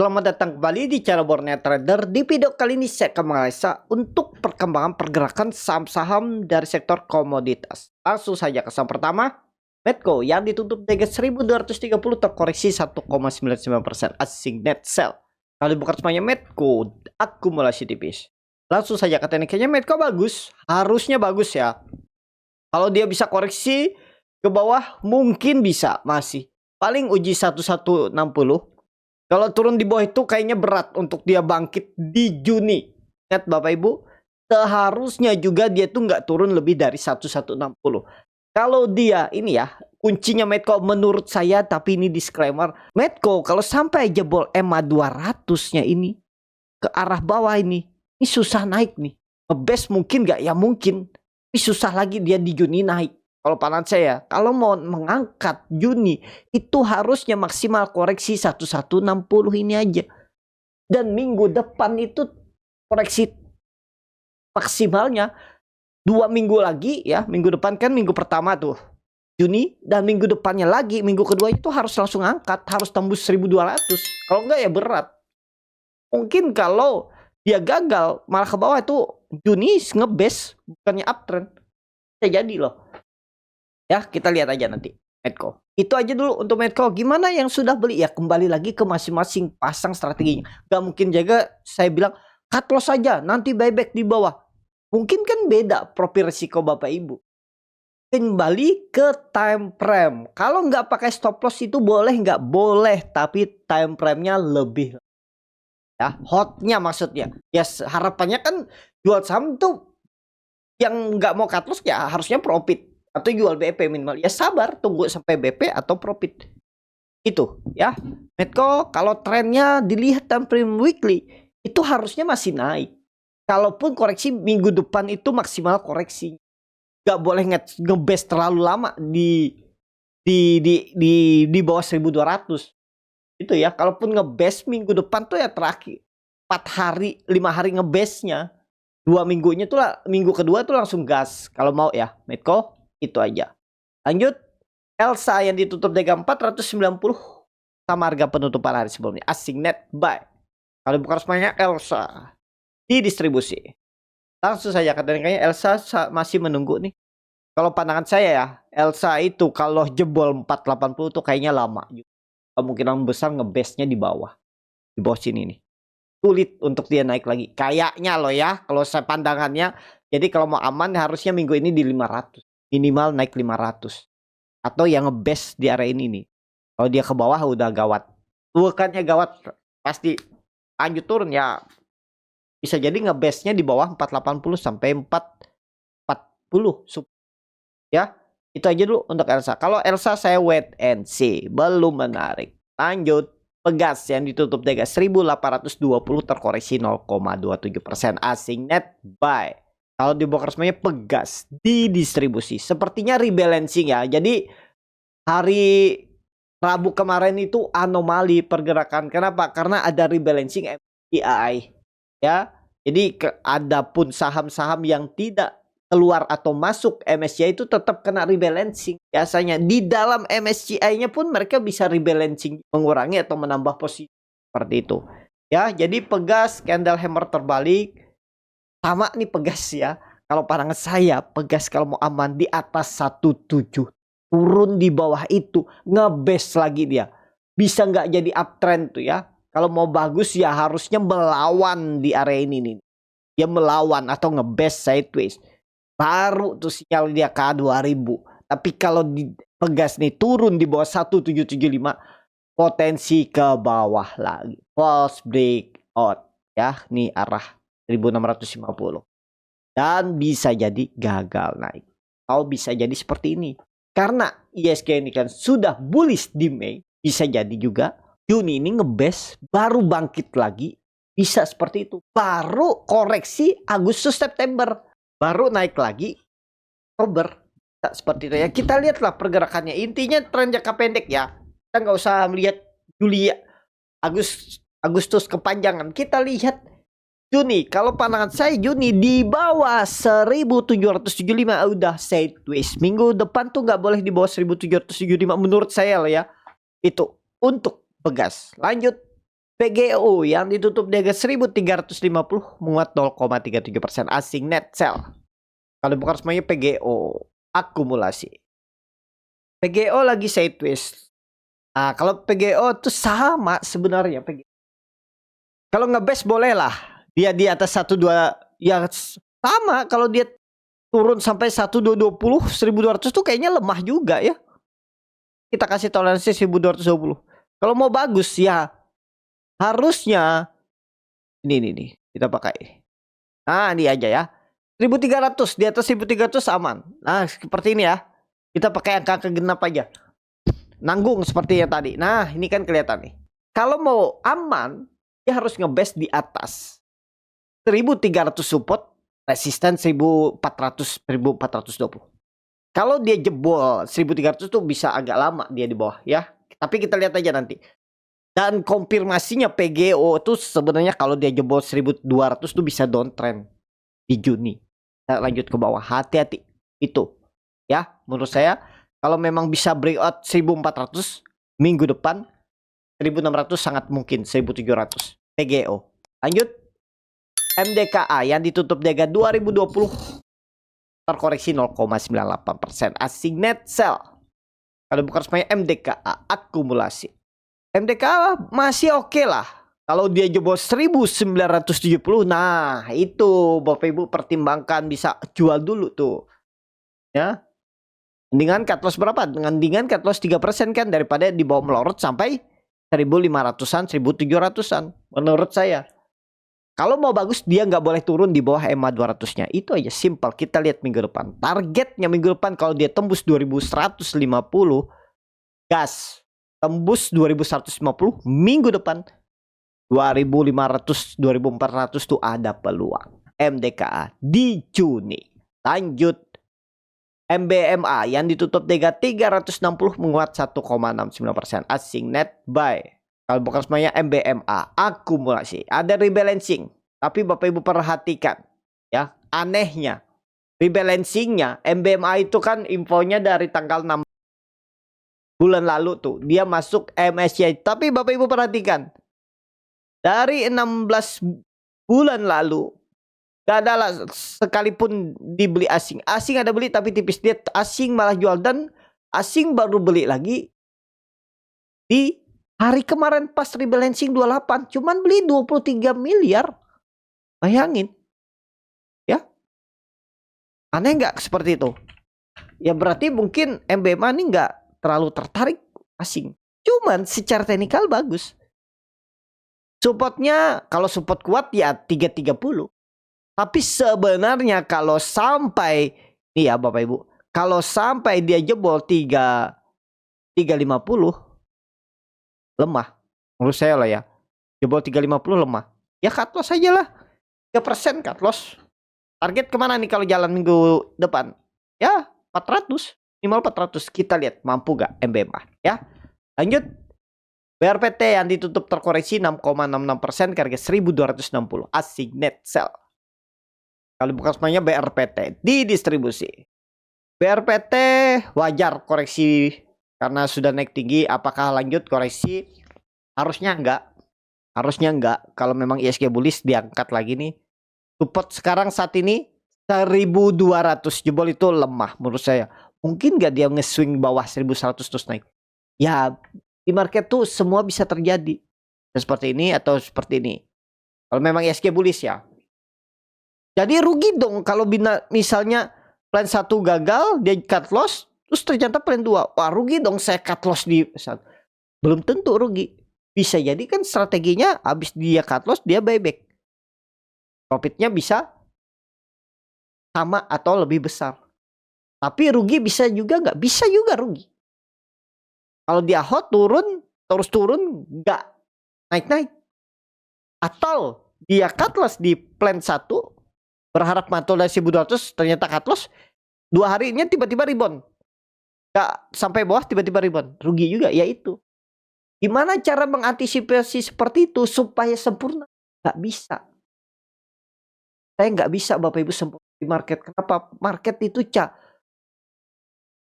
Selamat datang kembali di channel Borneo Trader. Di video kali ini saya akan menganalisa untuk perkembangan pergerakan saham-saham dari sektor komoditas. Langsung saja ke saham pertama, Medco yang ditutup dengan 1230 terkoreksi 1,99%, asing net sell. Kalau bukan semuanya Medco akumulasi tipis. Langsung saja ke tekniknya, Medco bagus, harusnya bagus ya. Kalau dia bisa koreksi ke bawah mungkin bisa masih. Paling uji 1160. Kalau turun di bawah itu kayaknya berat untuk dia bangkit di Juni. Ingat Bapak Ibu, seharusnya juga dia tuh nggak turun lebih dari 1160. Kalau dia ini ya, kuncinya Medco menurut saya, tapi ini disclaimer. Medco kalau sampai jebol EMA 200-nya ini ke arah bawah ini susah naik nih. Ngebest mungkin nggak? Ya mungkin. Tapi susah lagi dia di Juni naik. Kalau pandangan saya, kalau mau mengangkat Juni itu harusnya maksimal koreksi 1160 ini aja. Dan minggu depan itu koreksi maksimalnya 2 minggu lagi ya. Minggu depan kan minggu pertama tuh Juni, dan minggu depannya lagi minggu kedua itu harus langsung angkat, harus tembus 1200. Kalau enggak ya berat. Mungkin kalau dia gagal malah ke bawah itu Juni ngebest bukannya uptrend. Bisa jadi loh. Ya, kita lihat aja nanti Medco. Itu aja dulu untuk Medco. Gimana yang sudah beli? Ya kembali lagi ke masing-masing pasang strateginya. Gak mungkin jaga saya bilang cut loss saja, nanti buyback di bawah. Mungkin kan beda profil risiko Bapak Ibu. Kembali ke time frame. Kalau nggak pakai stop loss itu boleh nggak? Boleh, tapi time frame-nya lebih. Ya, hotnya maksudnya. Ya harapannya kan jual saham tuh yang nggak mau cut loss ya harusnya profit. Atau jual BP minimal. Ya sabar, tunggu sampai BP atau profit. Itu ya. Medco kalau trennya dilihat time frame weekly itu harusnya masih naik. Kalaupun koreksi minggu depan itu maksimal koreksi. Gak boleh ngebest terlalu lama di bawah 1200. Itu ya. Kalaupun ngebest minggu depan tuh ya terakhir 4 hari, 5 hari ngebestnya. 2 minggunya tuh lah, minggu kedua tuh langsung gas. Kalau mau ya, Medco itu aja. Lanjut, Elsa yang ditutup dengan 490 sama harga penutupan hari sebelumnya. Asing net buy. Kalau bukan semuanya Elsa di distribusi. Langsung saja katanya Elsa masih menunggu nih. Kalau pandangan saya ya, Elsa itu kalau jebol 480 tuh kayaknya lama. Kemungkinan besar ngebestnya di bawah. Di bawah sini nih. Sulit untuk dia naik lagi. Kayaknya loh ya, kalau saya pandangannya. Jadi kalau mau aman harusnya minggu ini di 500. Minimal naik 500. Atau yang ngebest di area ini nih. Kalau dia ke bawah udah gawat. Bukannya gawat, pasti lanjut turun ya. Bisa jadi ngebestnya di bawah 480 sampai 440. Ya, itu aja dulu untuk Elsa. Kalau Elsa saya wait and see. Belum menarik. Lanjut. Pegas yang ditutup dengan 1820 terkoreksi 0,27%. Asing net buy. Kalau dibongkar semuanya Pegas di distribusi. Sepertinya rebalancing ya. Jadi hari Rabu kemarin itu anomali pergerakan. Kenapa? Karena ada rebalancing MSCI. Ya. Jadi ada pun saham-saham yang tidak keluar atau masuk MSCI itu tetap kena rebalancing. Biasanya di dalam MSCI-nya pun mereka bisa rebalancing, mengurangi atau menambah posisi seperti itu. Ya, jadi Pegas candle hammer terbalik. Sama nih Pegas ya. Kalau pandangan saya Pegas kalau mau aman di atas 17. Turun di bawah itu ngebest lagi dia. Bisa nggak jadi uptrend tuh ya. Kalau mau bagus ya harusnya melawan di area ini nih. Dia melawan atau ngebest sideways. Baru tuh sinyal dia ke 2000. Tapi kalau di Pegas nih turun di bawah 1775. Potensi ke bawah lagi. False breakout. Ya nih arah 1650 dan bisa jadi gagal naik atau bisa jadi seperti ini karena ISG ini kan sudah bullish di Mei, bisa jadi juga Juni ini ngebest baru bangkit lagi, bisa seperti itu, baru koreksi Agustus September baru naik lagi Oktober, seperti itu ya. Kita lihatlah pergerakannya, intinya tren jangka pendek ya, kita nggak usah melihat Juli ya, Agustus kepanjangan, kita lihat Juni. Kalau pandangan saya Juni di bawah 1775 udah sideways. Minggu depan tuh nggak boleh di bawah 1775 menurut saya loh ya. Itu untuk Pegas. Lanjut PGO yang ditutup di harga 1350 menguat 0,37%. Asing net sell. Kalau bukan semuanya PGO akumulasi. PGO lagi sideways. Nah, kalau PGO itu sama sebenarnya. Kalau ngebest boleh lah. Dia di atas 12 ya sama. Kalau dia turun sampai 1220, 1200 tuh kayaknya lemah juga ya. Kita kasih toleransi 1220. Kalau mau bagus ya harusnya ini kita pakai. Nah, ini aja ya. 1300, di atas 1300 aman. Nah, seperti ini ya. Kita pakai angka genap aja. Nanggung seperti yang tadi. Nah, ini kan kelihatan nih. Kalau mau aman, dia harus ngebest di atas 1300 support, resisten 1400, 1420. Kalau dia jebol 1300 tuh bisa agak lama dia di bawah ya. Tapi kita lihat aja nanti. Dan konfirmasinya PGO itu sebenarnya kalau dia jebol 1200 tuh bisa downtrend di Juni. Kita lanjut ke bawah, hati-hati itu ya. Menurut saya kalau memang bisa breakout 1400 minggu depan, 1600 sangat mungkin 1700 PGO. Lanjut MDKA yang ditutup di harga 2020 terkoreksi 0,98%. Asing net sell. Kalau bukan semuanya MDKA akumulasi. MDKA masih oke lah. Kalau dia jebol 1970, nah itu Bapak Ibu pertimbangkan bisa jual dulu tuh. Ya. Dengan cut loss berapa? Dengan cut loss 3% kan daripada di bawah melorot sampai 1500-an, 1700-an menurut saya. Kalau mau bagus dia nggak boleh turun di bawah EMA 200-nya. Itu aja simple. Kita lihat minggu depan. Targetnya minggu depan kalau dia tembus 2150 gas. Tembus 2150 minggu depan 2500 2400 tuh ada peluang MDKA di Juni. Lanjut MBMA yang ditutup 360 menguat 1,69%. Asing net buy. Kalau bukan semuanya MBMA akumulasi. Ada rebalancing. Tapi Bapak Ibu perhatikan ya, anehnya rebalancingnya MBMA itu kan infonya dari tanggal 6 bulan lalu tuh dia masuk MSCI. Tapi Bapak Ibu perhatikan dari 16 bulan lalu gak ada lah sekalipun dibeli asing. Asing ada beli tapi tipis, dia asing malah jual. Dan asing baru beli lagi di hari kemarin pas rebalancing 28. Cuman beli 23 miliar. Bayangin ya, aneh nggak seperti itu ya. Berarti mungkin MBMA ini nggak terlalu tertarik asing. Cuman secara teknikal bagus. Supportnya kalau support kuat ya 330. Tapi sebenarnya kalau sampai nih ya Bapak Ibu, kalau sampai dia jebol 350 lemah. Menurut saya lah ya. Jebol 350 lemah. Ya cut loss aja lah. 3% cut loss. Target kemana nih kalau jalan minggu depan? Ya 400. Minimal 400. Kita lihat mampu gak MBMA ya. Lanjut BRPT yang ditutup terkoreksi 6,66% ke harga 1260. Asing net sell. Kalau bukan semuanya BRPT di distribusi. BRPT wajar koreksi karena sudah naik tinggi. Apakah lanjut koreksi? Harusnya enggak. Harusnya enggak. Kalau memang ISG bullish diangkat lagi nih. Support sekarang saat ini 1200 jebol itu lemah menurut saya. Mungkin nggak dia nge-swing bawah 1100 terus naik. Ya di market tuh semua bisa terjadi. Seperti ini atau seperti ini. Kalau memang ISG bullish ya. Jadi rugi dong kalau misalnya plan 1 gagal, dia cut loss, terus ternyata plan 2. Wah rugi dong saya cut loss di saat. Belum tentu rugi. Bisa jadi kan strateginya habis dia cut loss, dia buyback. Profitnya bisa sama atau lebih besar. Tapi rugi bisa juga nggak? Bisa juga rugi. Kalau dia hot turun, terus turun, nggak naik-naik. Atau dia cut loss di plan 1, berharap mantul dari 1200, ternyata cut loss, 2 harinya tiba-tiba rebound. Nggak sampai bawah tiba-tiba rebound. Rugi juga, ya itu. Gimana cara mengantisipasi seperti itu supaya sempurna? Nggak bisa. Saya nggak bisa Bapak Ibu sempurna di market. Kenapa? Market itu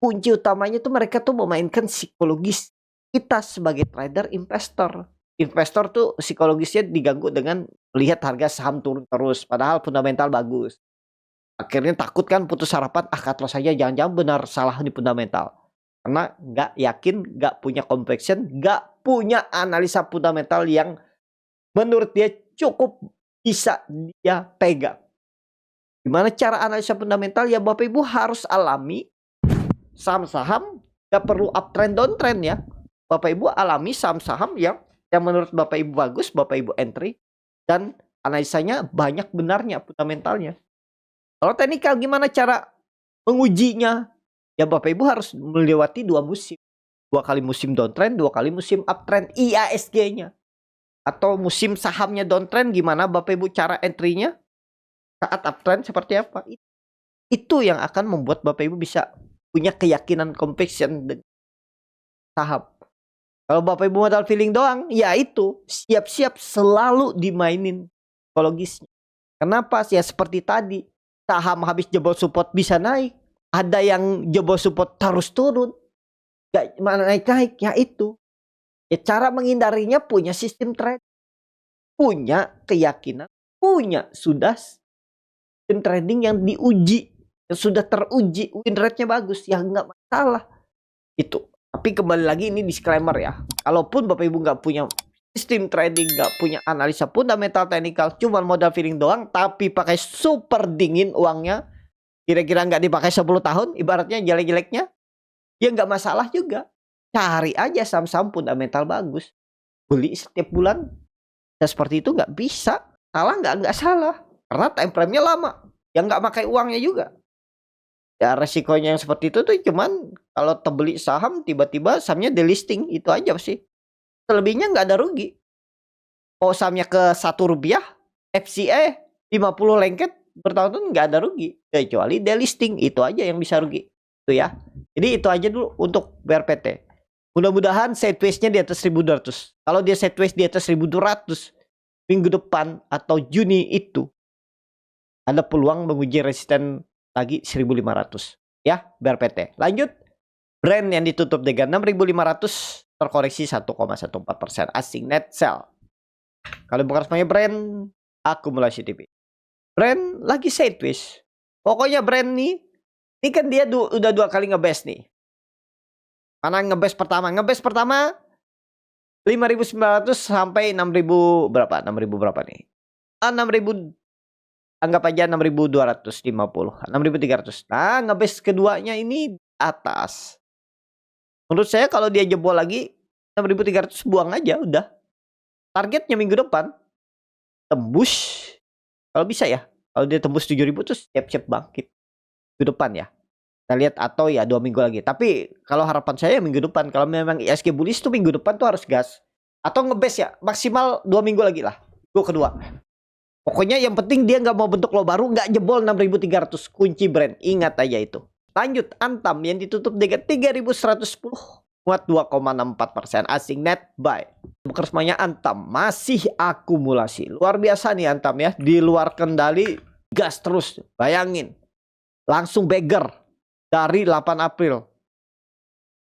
kunci utamanya tuh mereka tuh memainkan psikologis kita sebagai trader investor. investor tuh psikologisnya diganggu dengan melihat harga saham turun terus, padahal fundamental bagus. Akhirnya takut kan, putus harapan, cut loss saja, jangan-jangan benar salah di fundamental. Karena nggak yakin, nggak punya conviction, nggak punya analisa fundamental yang menurut dia cukup bisa dia pegang. Gimana cara analisa fundamental? Ya Bapak Ibu harus alami saham-saham, nggak perlu uptrend downtrend ya. Bapak Ibu alami saham-saham yang menurut Bapak Ibu bagus, Bapak Ibu entry, dan analisanya banyak benarnya fundamentalnya. Kalau teknikal gimana cara mengujinya? Ya Bapak Ibu harus melewati 2 musim. 2 kali musim downtrend, 2 kali musim uptrend IASG-nya. Atau musim sahamnya downtrend, gimana Bapak Ibu cara entry-nya? Saat uptrend seperti apa? Itu yang akan membuat Bapak Ibu bisa punya keyakinan conviction dengan saham. Kalau Bapak Ibu modal feeling doang, ya itu siap-siap selalu dimainin psikologisnya. Kenapa? Ya seperti tadi, saham habis jebol support bisa naik, ada yang jebol support terus turun, gak naik-naik, ya itu. Ya cara menghindarinya punya sistem trade, punya keyakinan, punya sudah sistem trading yang diuji, yang sudah teruji, win rate-nya bagus, ya nggak masalah. Itu. Tapi kembali lagi ini disclaimer ya. Kalaupun Bapak Ibu nggak punya sistem trading, nggak punya analisa fundamental teknikal, cuma modal feeling doang, tapi pakai super dingin uangnya, kira-kira nggak dipakai 10 tahun, ibaratnya jelek-jeleknya, ya nggak masalah juga. Cari aja saham-saham fundamental bagus, beli setiap bulan. Dan seperti itu nggak bisa. Salah nggak salah. Karena time frame-nya lama. Yang nggak pakai uangnya juga. Ya resikonya yang seperti itu tuh cuman kalau terbeli saham tiba-tiba sahamnya delisting, itu aja sih. Selebihnya nggak ada rugi. Mau sahamnya ke Rp1, FCA 50 lengket bertahun-tahun nggak ada rugi. Kecuali delisting, itu aja yang bisa rugi. Itu ya. Jadi itu aja dulu untuk BRPT. Mudah-mudahan sideways-nya di atas 1200. Kalau dia sideways di atas 1200 minggu depan atau Juni itu ada peluang menguji resisten lagi 1500 ya BRPT. Lanjut, brand yang ditutup dengan 6500 terkoreksi 1,14%, asing net sell. Kalau bukan semuanya brand akumulasi TV. Brand lagi sideways. Pokoknya brand nih, ini kan dia udah 2 kali ngebest nih. Mana ngebest pertama? Ngebest pertama 5.900 sampai 6.000 berapa? 6.000 berapa nih? 6.000, anggap aja 6.250, 6.300. Nah, ngebest keduanya ini atas. Menurut saya kalau dia jebol lagi 6.300 buang aja udah. Targetnya minggu depan tembus, kalau bisa ya. Kalau dia tembus 7.000 terus siap-siap bangkit minggu depan ya. Kita lihat, atau ya 2 minggu lagi. Tapi kalau harapan saya minggu depan, kalau memang ISG bullish tuh minggu depan tuh harus gas. Atau ngebest ya, maksimal 2 minggu lagi lah. Minggu kedua. Pokoknya yang penting dia nggak mau bentuk low baru, nggak jebol 6.300. Kunci brand, ingat aja itu. Lanjut, Antam yang ditutup dengan 3.110. Muat 2,64%, asing net buy. Bukan semuanya Antam, masih akumulasi. Luar biasa nih Antam ya, di luar kendali, gas terus. Bayangin, langsung beggar. Dari 8 April.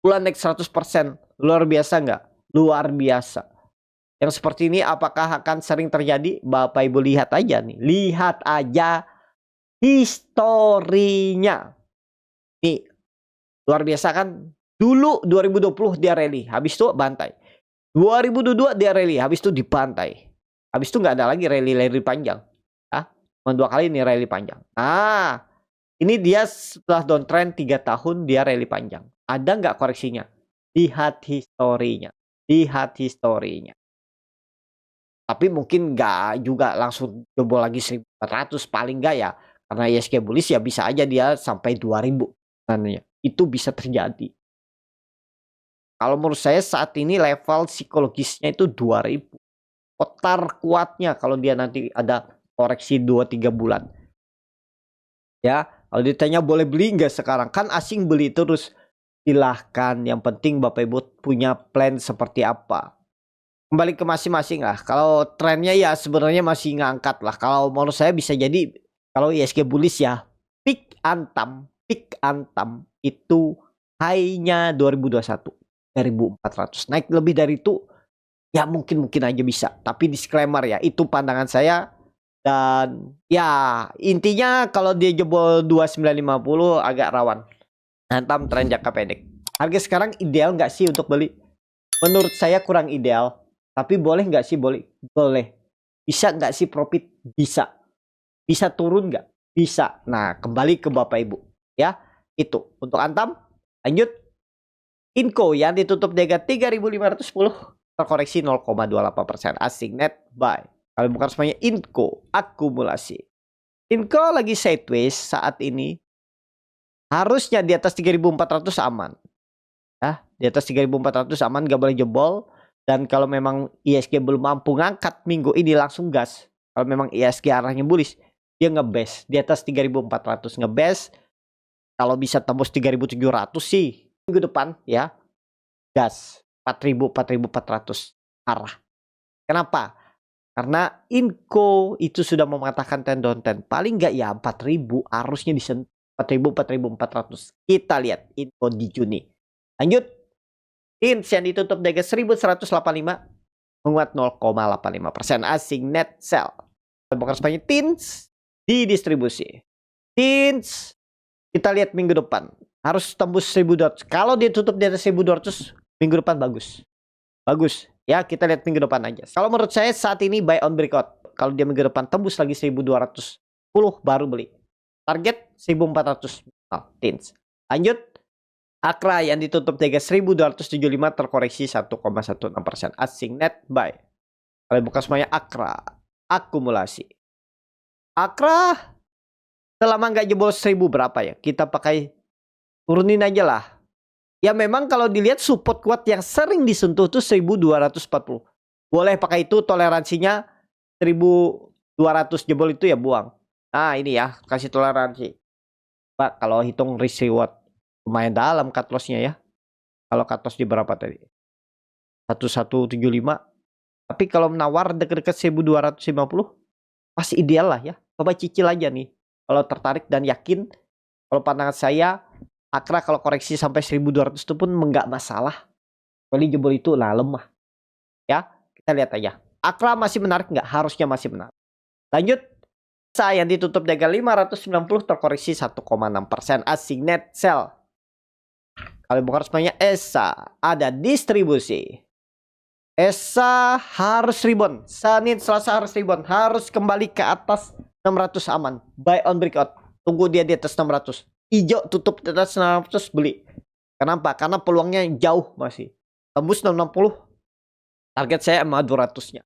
Bulan naik 100%. Luar biasa nggak? Luar biasa. Yang seperti ini apakah akan sering terjadi? Bapak Ibu lihat aja nih. Lihat aja historinya. Nih. Luar biasa kan? Dulu 2020 dia rally. Habis itu bantai. 2022 dia rally. Habis itu dibantai. Habis itu nggak ada lagi rally panjang. Cuma 2 kali ini rally panjang. Nah. Ini dia setelah downtrend 3 tahun dia rally panjang. Ada nggak koreksinya? Lihat historinya. Lihat historinya. Tapi mungkin nggak juga langsung jebol lagi 1.400 paling nggak ya. Karena ISG bullish ya bisa aja dia sampai 2.000. Itu bisa terjadi. Kalau menurut saya saat ini level psikologisnya itu 2.000. Kotar kuatnya kalau dia nanti ada koreksi 2-3 bulan. Ya. Kalau ditanya boleh beli nggak sekarang? Kan asing beli terus. Silahkan. Yang penting Bapak Ibu punya plan seperti apa. Kembali ke masing-masing lah. Kalau trennya ya sebenarnya masih ngangkat lah. Kalau menurut saya bisa jadi. Kalau ISG bullish ya. Peak Antam itu high-nya 2021. 1.400. Naik lebih dari itu. Ya mungkin aja bisa. Tapi disclaimer ya, itu pandangan saya. Dan ya intinya kalau dia jebol 2950 agak rawan hantam tren jangka pendek. Harga sekarang ideal nggak sih untuk beli? Menurut saya kurang ideal. Tapi boleh nggak sih? Boleh. Bisa nggak sih profit? Bisa. Bisa turun nggak? Bisa. Nah, kembali ke Bapak Ibu. Ya, itu. Untuk Antam, lanjut. Inco yang ditutup di harga 3.510 terkoreksi 0,28%. Asing net buy. Kalau bukan semuanya Inco akumulasi. Inco lagi sideways saat ini. Harusnya di atas 3.400 aman. Ya, di atas 3.400 aman, gak boleh jebol. Dan kalau memang ISG belum mampu ngangkat minggu ini langsung gas. Kalau memang ISG arahnya bullish, dia ngebest di atas 3.400 ngebest. Kalau bisa tembus 3.700 sih minggu depan ya gas 4.400 arah. Kenapa? Karena Inco itu sudah mengatakan 10 down 10. Paling nggak ya 4.000 harusnya disentuh 4.400. Kita lihat Inco di Juni. Lanjut. TINS yang ditutup di harga 1.185 menguat 0,85%. Asing net sell. Bukan sebanyak TINS didistribusi. TINS kita lihat minggu depan harus tembus 1.200. Kalau dia tutup di atas 1.200 minggu depan bagus. Bagus. Ya, kita lihat minggu depan aja. Kalau menurut saya saat ini buy on breakout. Kalau dia minggu depan tembus lagi 1.210 baru beli. Target 1.400. Oh, TINS. Lanjut. Akra yang ditutup di harga 1.275 terkoreksi 1,16%. Asing net buy. Kalau buka semuanya Akra akumulasi. Akra selama nggak jebol 1.000 berapa ya? Kita pakai turunin aja lah. Ya memang kalau dilihat support kuat yang sering disentuh tuh 1.240. Boleh pakai itu, toleransinya 1.200 jebol itu ya buang. Nah ini ya, kasih toleransi. Pak, kalau hitung risk reward lumayan dalam cut loss-nya ya. Kalau cut loss di berapa tadi? 1175. Tapi kalau menawar dekat-dekat 1.250 masih ideal lah ya. Coba cicil aja nih. Kalau tertarik dan yakin, kalau pandangan saya Akra kalau koreksi sampai 1.200 itu pun nggak masalah. Kecuali jebol itu lah lemah. Ya, kita lihat aja. Akra masih menarik nggak? Harusnya masih menarik. Lanjut. Yang ditutup di harga 590 terkoreksi 1,6%. Asing net sell. Kalau bukan semuanya ESA ada distribusi. ESA harus rebound. Senin Selasa harus rebound. Harus kembali ke atas 600 aman. Buy on breakout. Tunggu dia di atas 600. Hijau tutup di atas 600 beli. Kenapa? Karena peluangnya jauh masih. Tembus 660. Target saya sama 200-nya.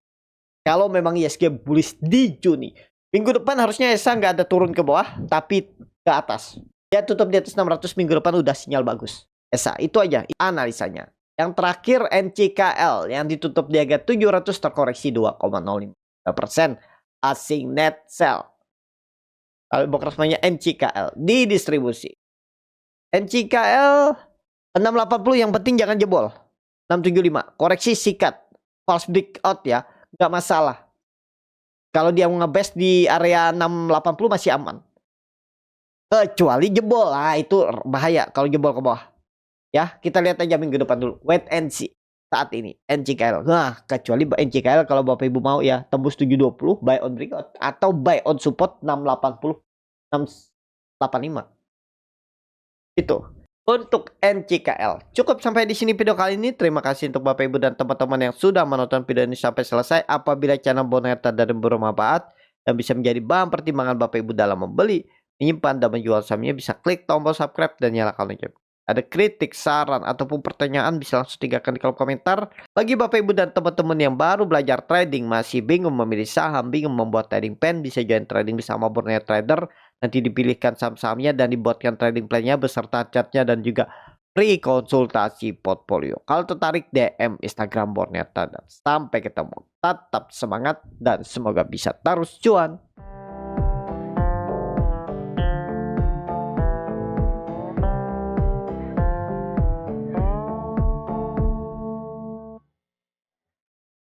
Kalau memang ISG bullish di Juni. Minggu depan harusnya ESA nggak ada turun ke bawah. Tapi ke atas. Dia tutup di atas 600 minggu depan udah sinyal bagus. ESA itu aja analisanya. Yang terakhir NCKL yang ditutup di harga 700 terkoreksi 2,05%. Asing net sell. Kalau bukan resminya NCKL didistribusi. NCKL 680 yang penting jangan jebol. 675 koreksi sikat. False breakout ya. Nggak masalah. Kalau dia ngebest di area 680 masih aman. Kecuali jebol. Nah itu bahaya kalau jebol ke bawah. Ya kita lihat aja minggu depan dulu. Wait and see. Saat ini NCKL. Nah kecuali NCKL kalau Bapak Ibu mau ya tembus 720 buy on breakout. Atau buy on support 680 685. Itu untuk NCKL. Cukup sampai di sini video kali ini. Terima kasih untuk Bapak Ibu dan teman-teman yang sudah menonton video ini sampai selesai. Apabila channel Boneta dari bermanfaat dan bisa menjadi bahan pertimbangan Bapak Ibu dalam membeli, menyimpan dan menjual sahamnya, bisa klik tombol subscribe dan nyalakan lonceng. Ada kritik, saran, ataupun pertanyaan bisa langsung tinggalkan di kolom komentar. Bagi Bapak Ibu dan teman-teman yang baru belajar trading, masih bingung memilih saham, bingung membuat trading plan, bisa join trading bersama Borneo Trader. Nanti dipilihkan saham-sahamnya dan dibuatkan trading plan-nya beserta chartnya dan juga free konsultasi portfolio. Kalau tertarik DM Instagram Borneo Trader. Sampai ketemu. Tetap semangat dan semoga bisa terus cuan.